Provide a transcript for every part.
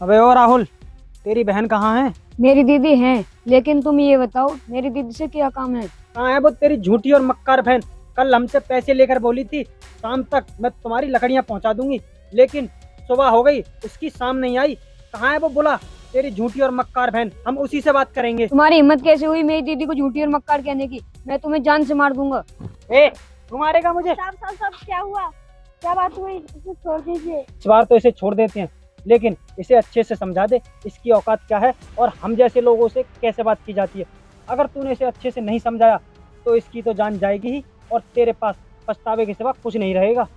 अबे ओ राहुल, तेरी बहन कहाँ है? मेरी दीदी है, लेकिन तुम ये बताओ मेरी दीदी से क्या काम है। कहाँ है वो तेरी झूठी और मक्कार बहन? कल हमसे पैसे लेकर बोली थी शाम तक मैं तुम्हारी लकड़ियाँ पहुँचा दूंगी, लेकिन सुबह हो गई उसकी शाम नहीं आई। कहाँ है वो? बोला तेरी झूठी और मक्कार बहन, हम उसी से बात करेंगे। तुम्हारी हिम्मत कैसे हुई मेरी दीदी को झूठी और मक्कार कहने की? मैं तुम्हें जान से मार दूंगा। ए, तू मारेगा मुझे? साहब साहब साहब, क्या हुआ? क्या बात हुई? इसे छोड़ दीजिए। इस बार तो इसे छोड़ देते हैं, लेकिन इसे अच्छे से समझा दे इसकी औकात क्या है और हम जैसे लोगों से कैसे बात की जाती है। अगर तूने इसे अच्छे से नहीं समझाया तो इसकी तो जान जाएगी ही, और तेरे पास पछतावे के सिवा कुछ नहीं रहेगा।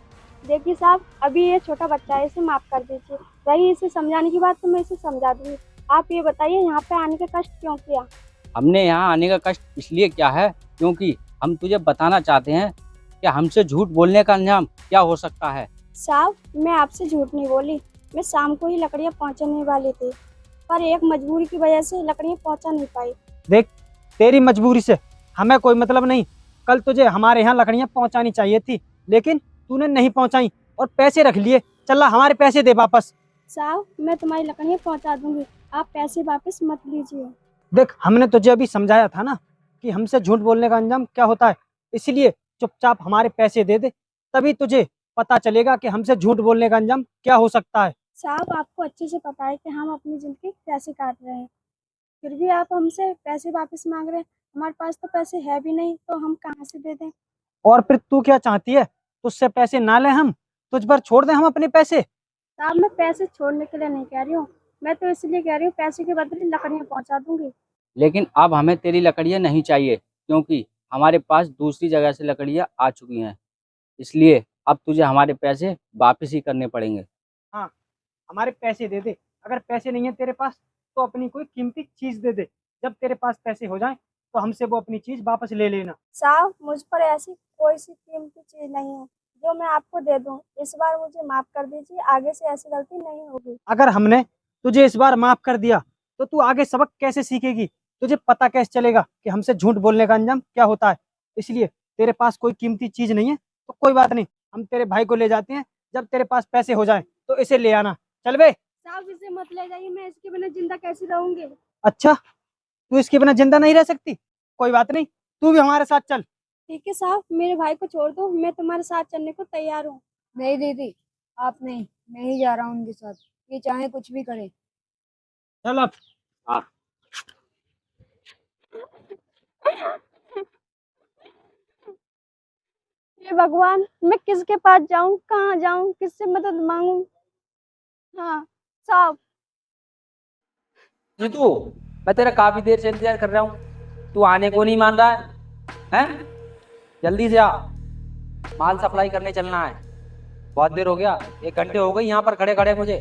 देखिए साहब, अभी ये छोटा बच्चा है, इसे माफ कर दीजिए। रही इसे समझाने की बात तो मैं इसे समझा दूंगी। आप ये बताइए यहाँ पे आने का कष्ट क्यों किया? हमने यहाँ आने का कष्ट इसलिए किया है क्योंकि हम तुझे बताना चाहते हैं कि हमसे झूठ बोलने का अंजाम क्या हो सकता है। साहब, मैं आपसे झूठ नहीं बोली। मैं शाम को ही लकड़ियाँ पहुँचाने वाली थी, पर एक मजबूरी की वजह से लकड़ियाँ पहुँचा नहीं पाई। देख, तेरी मजबूरी से हमें कोई मतलब नहीं। कल तुझे हमारे यहाँ लकड़ियाँ पहुँचानी चाहिए थी, लेकिन तूने नहीं पहुँचाई और पैसे रख लिए। चला, हमारे पैसे दे वापस। साहब, मैं तुम्हारी लकड़ियाँ पहुँचा दूंगी, आप पैसे वापस मत लीजिए। देख, हमने तुझे अभी समझाया था ना कि हमसे झूठ बोलने का अंजाम क्या होता है, इसलिए चुपचाप हमारे पैसे दे दे, तभी तुझे पता चलेगा कि हमसे झूठ बोलने का अंजाम क्या हो सकता है। साहब, आपको अच्छे से पता है कि हम अपनी ज़िंदगी कैसे काट रहे हैं, फिर भी आप हमसे पैसे वापस मांग रहे हैं। हमारे पास तो पैसे है भी नहीं, तो हम कहाँ से दे दें? और फिर तू क्या चाहती है? तुझसे पैसे ना ले हम, तुझ पर छोड़ दें हम अपने पैसे? साहब, मैं पैसे छोड़ने के लिए नहीं कह रही हूँ, मैं तो इसलिए कह रही हूँ पैसे के बदले लकड़ियाँ पहुँचा दूंगी। लेकिन अब हमें तेरी लकड़ियाँ नहीं चाहिए क्योंकि हमारे पास दूसरी जगह से लकड़ियाँ आ चुकी हैं, इसलिए अब तुझे हमारे पैसे वापस ही करने पड़ेंगे। हाँ, हमारे पैसे दे दे। अगर पैसे नहीं है तेरे पास तो अपनी कोई कीमती चीज दे दे। जब तेरे पास पैसे हो जाएं तो हमसे वो अपनी चीज वापस ले लेना। साहब, मुझ पर ऐसी कोई सी कीमती चीज़ नहीं है जो मैं आपको दे दूँ। इस बार मुझे माफ़ कर दीजिए, आगे से ऐसी गलती नहीं होगी। अगर हमने तुझे इस बार माफ कर दिया तो तू आगे सबक कैसे सीखेगी? तुझे पता कैसे चलेगा कि हमसे झूठ बोलने का अंजाम क्या होता है? इसलिए तेरे पास कोई कीमती चीज नहीं है तो कोई बात नहीं, हम तेरे भाई को ले जाते हैं। जब तेरे पास पैसे हो जाए तो इसे ले आना। चल बे। साहब, इसे मत ले जाइए, मैं इसके बिना जिंदा कैसे रहूंगी? अच्छा, तू इसके बिना जिंदा नहीं रह सकती? कोई बात नहीं, तू भी हमारे साथ चल। ठीक है साहब, मेरे भाई को छोड़ दो, मैं तुम्हारे साथ चलने को तैयार हूँ। नहीं दीदी, आप नहीं, मैं ही जा रहा हूँ उनके साथ, ये चाहे कुछ भी करे। चल अब। हाँ। हे भगवान, मैं किसके पास जाऊं, कहाँ जाऊं, किससे मदद मांगूं? हाँ साहब। जीतू, मैं तेरा काफी देर से इंतजार कर रहा हूँ, तू आने को नहीं मान रहा है? हैं? जल्दी से आ, माल सप्लाई करने चलना है। बहुत देर हो गया, 1 घंटे हो गए यहाँ पर खड़े खड़े मुझे।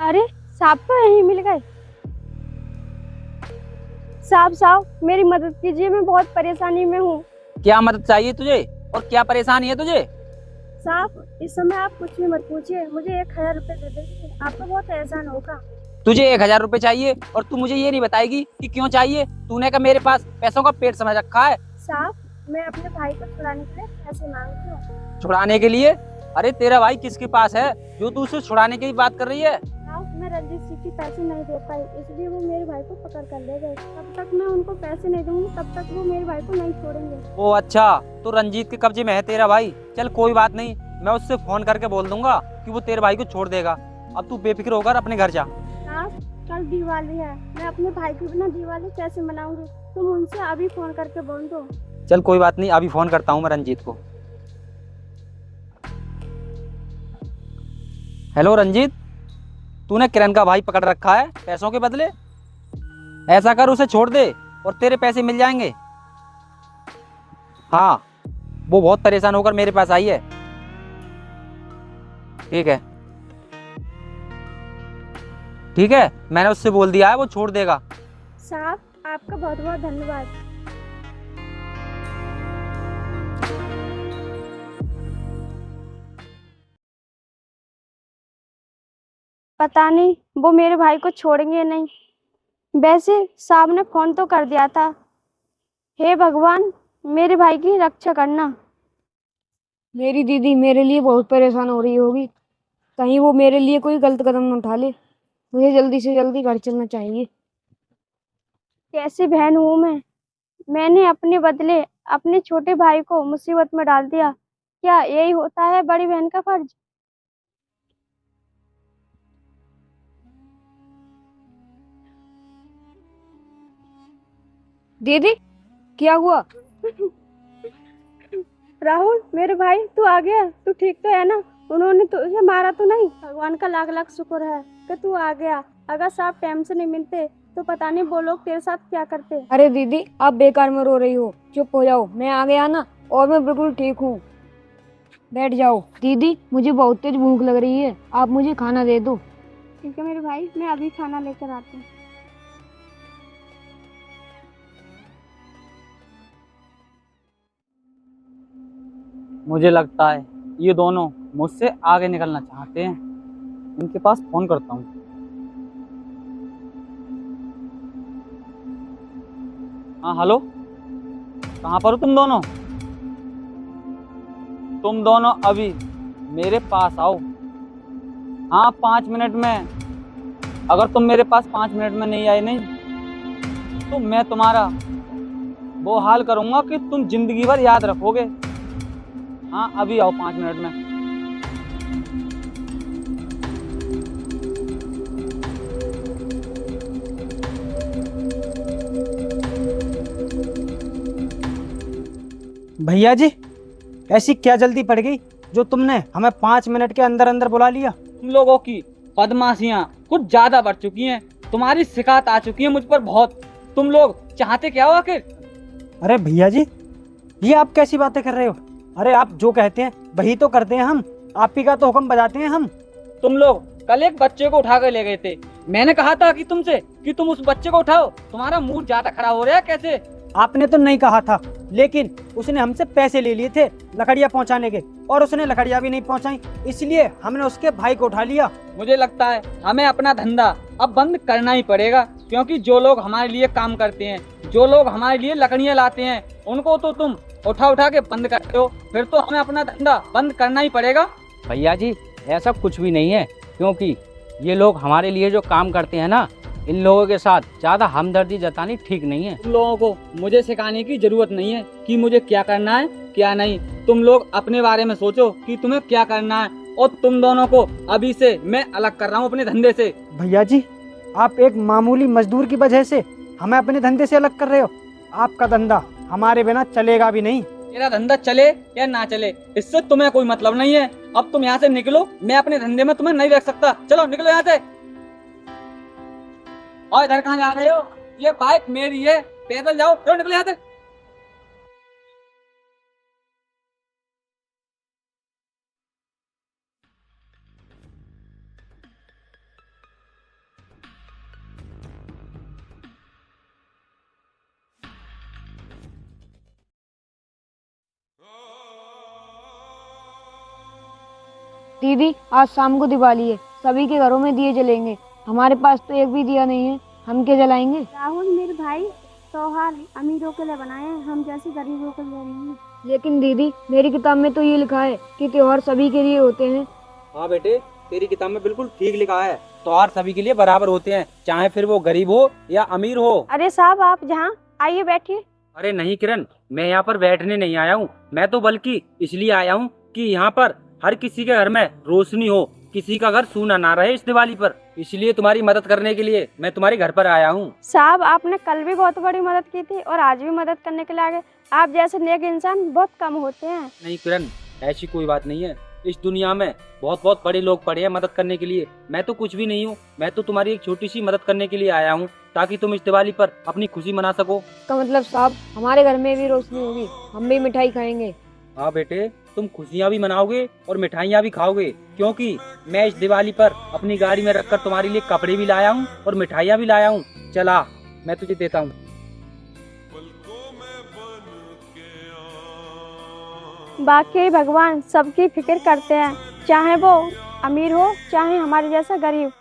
अरे, साहब तो यहीं मिल गए। साहब साहब, मेरी मदद कीजिए, मैं बहुत परेशानी में हूँ। क्या मदद चाहिए तुझे और क्या परेशानी है तुझे? साहब, इस समय आप कुछ भी मत पूछिए, मुझे 1000 रुपए दे दीजिए, आपका बहुत एहसान होगा। तुझे 1000 रुपए चाहिए और तू मुझे ये नहीं बताएगी कि क्यों चाहिए? तूने का मेरे पास पैसों का पेट समझ रखा है। साहब, मैं अपने भाई को छुड़ाने के लिए पैसे मांगती हूँ। छुड़ाने के लिए? अरे तेरा भाई किसके पास है जो तू उसे छुड़ाने की बात कर रही है? साहब, मैं रंजीत जी की पैसे नहीं दे पाई, इसलिए वो मेरे भाई को पकड़ कर ले गए। तब तक मैं उनको पैसे नहीं दूंगी, तब तक वो मेरे भाई को नहीं छोड़ेंगे। ओ अच्छा, तो रंजीत के कब्जे में है तेरा भाई। चल कोई बात नहीं, मैं उससे फोन करके बोल दूंगा कि वो तेरे भाई को छोड़ देगा। अब तू बेफिक्र होकर अपने घर जा। साहब, कल दिवाली है, मैं अपने भाई के बिना दिवाली कैसे मनाऊंगी? तुम उनसे अभी फोन करके बोल दो। चल कोई बात नहीं, अभी फोन करता हूँ मैं रंजीत को। हेलो रंजीत, तूने किरण का भाई पकड़ रखा है पैसों के बदले। ऐसा कर, उसे छोड़ दे और तेरे पैसे मिल जाएंगे। हाँ, वो बहुत परेशान होकर मेरे पास आई है। ठीक है ठीक है, मैंने उससे बोल दिया है, वो छोड़ देगा। साहब, आपका बहुत बहुत धन्यवाद। पता नहीं वो मेरे भाई को छोड़ेंगे या नहीं। वैसे साहब ने फोन तो कर दिया था। हे भगवान, मेरे भाई की रक्षा करना। मेरी दीदी मेरे लिए बहुत परेशान हो रही होगी, कहीं वो मेरे लिए कोई गलत कदम न उठा ले। मुझे जल्दी से जल्दी घर चलना चाहिए। कैसी बहन हूँ मैं? मैंने अपने बदले अपने छोटे भाई को मुसीबत में डाल दिया। क्या यही होता है बड़ी बहन का फर्ज? दीदी, क्या हुआ? राहुल, मेरे भाई, तू आ गया? तू ठीक तो है ना? उन्होंने तुझे मारा तो नहीं? भगवान का लाख लाख शुक्र है कि तू आ गया। अगर साहब टाइम से नहीं मिलते तो पता नहीं वो लोग तेरे साथ क्या करते। अरे दीदी, आप बेकार में रो रही हो, चुप हो जाओ। मैं आ गया ना, और मैं बिल्कुल ठीक हूँ। बैठ जाओ। दीदी, मुझे बहुत तेज भूख लग रही है, आप मुझे खाना दे दो। ठीक है मेरे भाई, मैं अभी खाना लेकर आती हूँ। मुझे लगता है ये दोनों मुझसे आगे निकलना चाहते हैं। इनके पास फोन करता हूँ। हाँ हेलो, कहाँ पर हो तुम दोनों? तुम दोनों अभी मेरे पास आओ। हाँ 5 मिनट में। अगर तुम मेरे पास 5 मिनट में नहीं आए नहीं तो मैं तुम्हारा वो हाल करूँगा कि तुम जिंदगी भर याद रखोगे। हाँ अभी आओ 5 मिनट में। भैया जी, ऐसी क्या जल्दी पड़ गई जो तुमने हमें 5 मिनट के अंदर अंदर बुला लिया? तुम लोगों की बदमाशियां कुछ ज्यादा बढ़ चुकी हैं। तुम्हारी शिकायत आ चुकी है मुझ पर बहुत। तुम लोग चाहते क्या हो आखिर? अरे भैया जी, ये आप कैसी बातें कर रहे हो? अरे आप जो कहते हैं वही तो करते हैं हम, आप ही का तो हुक्म बजाते हैं हम। तुम लोग कल एक बच्चे को उठा कर ले गए थे। मैंने कहा था कि तुमसे कि तुम उस बच्चे को उठाओ। तुम्हारा मूड ज्यादा खराब हो रहा है कैसे? आपने तो नहीं कहा था, लेकिन उसने हमसे पैसे ले लिए थे लकड़ियाँ पहुंचाने के, और उसने लकड़ियाँ भी नहीं पहुंचाई, इसलिए हमने उसके भाई को उठा लिया। मुझे लगता है हमें अपना धंधा अब बंद करना ही पड़ेगा, क्योंकि जो लोग हमारे लिए काम करते हैं, जो लोग हमारे लिए लकड़ियाँ लाते हैं, उनको तो तुम उठा उठा के बंद करते हो। फिर तो हमें अपना धंधा बंद करना ही पड़ेगा। भैया जी, ऐसा कुछ भी नहीं है, क्योंकि ये लोग हमारे लिए जो काम करते हैं ना, इन लोगों के साथ ज़्यादा हमदर्दी जतानी ठीक नहीं है। तुम लोगों को मुझे सिखाने की जरूरत नहीं है कि मुझे क्या करना है क्या नहीं। तुम लोग अपने बारे में सोचो कि तुम्हें क्या करना है, और तुम दोनों को अभी से मैं अलग कर रहा हूँ अपने धंधे से। भैया जी, आप एक मामूली मजदूर की वजह से हमें अपने धंधे से अलग कर रहे हो। आपका धंधा हमारे बिना चलेगा भी नहीं। मेरा धंधा चले या ना चले, इससे तुम्हें कोई मतलब नहीं है। अब तुम यहाँ से निकलो, मैं अपने धंधे में तुम्हें नहीं रख सकता। चलो निकलो यहाँ से। और इधर कहाँ जा रहे हो? ये बाइक मेरी है, पैदल जाओ। चलो निकलो यहाँ से। दीदी, आज शाम को दिवाली है, सभी के घरों में दिए जलेंगे। हमारे पास तो एक भी दिया नहीं है, हम क्या जलाएंगे? राहुल मेरे भाई, त्योहार अमीरों के लिए बनाए हैं, हम जैसे गरीबों के लिए नहीं। लेकिन दीदी, मेरी किताब में तो ये लिखा है कि त्योहार सभी के लिए होते हैं। हाँ बेटे, तेरी किताब में बिल्कुल ठीक लिखा है, त्योहार सभी के लिए बराबर होते हैं, चाहे फिर वो गरीब हो या अमीर हो। अरे साहब, आप जहाँ आइए बैठिए। अरे नहीं किरण, मैं यहाँ पर बैठने नहीं आया हूँ। मैं तो बल्कि इसलिए आया हूँ कि यहाँ पर हर किसी के घर में रोशनी हो, किसी का घर सूना ना रहे इस दिवाली पर। इसलिए तुम्हारी मदद करने के लिए मैं तुम्हारे घर पर आया हूँ। साहब, आपने कल भी बहुत बड़ी मदद की थी और आज भी मदद करने के लिए आ गए। आप जैसे नेक इंसान बहुत कम होते हैं। नहीं किरण, ऐसी कोई बात नहीं है। इस दुनिया में बहुत बहुत बड़े लोग पड़े हैं मदद करने के लिए। मैं तो कुछ भी नहीं हूँ, मैं तो तुम्हारी एक छोटी सी मदद करने के लिए आया हूँ, ताकि तुम इस दिवाली पर अपनी खुशी मना सको। इसका मतलब साहब, हमारे घर में भी रोशनी होगी, हम भी मिठाई खाएंगे। हाँ बेटे, तुम खुशियाँ भी मनाओगे और मिठाइयाँ भी खाओगे, क्योंकि मैं इस दिवाली पर अपनी गाड़ी में रखकर तुम्हारे लिए कपड़े भी लाया हूँ और मिठाइयाँ भी लाया हूँ। चला, मैं तुझे देता हूँ। बाकी भगवान सबकी फिक्र करते हैं, चाहे वो अमीर हो चाहे हमारे जैसा गरीब।